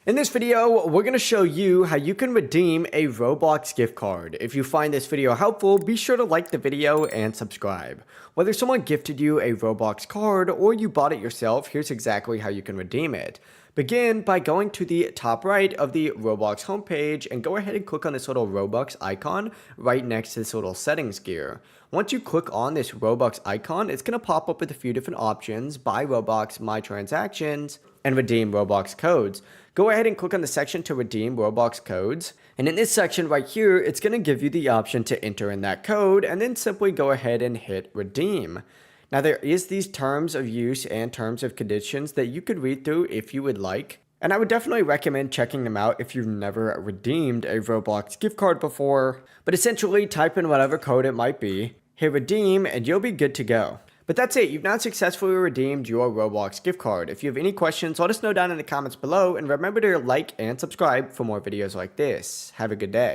In this video, we're going to show you how you can redeem a Roblox gift card. If you find this video helpful, be sure to like the video and subscribe. Whether someone gifted you a Roblox card or you bought it yourself, here's exactly how you can redeem it. Begin by going to the top right of the Roblox homepage and go ahead and click on this little Robux icon right next to this little settings gear. Once you click on this Robux icon, it's going to pop up with a few different options: buy Robux, my transactions, and redeem Roblox codes. Go ahead and click on the section to redeem Roblox codes. And in this section right here, it's going to give you the option to enter in that code and then simply go ahead and hit redeem. Now there is these terms of use and terms of conditions that you could read through if you would like. And I would definitely recommend checking them out if you've never redeemed a Roblox gift card before. But essentially type in whatever code it might be, hit redeem, and you'll be good to go. But that's it, you've now successfully redeemed your Roblox gift card. If you have any questions, let us know down in the comments below, and remember to like and subscribe for more videos like this. Have a good day.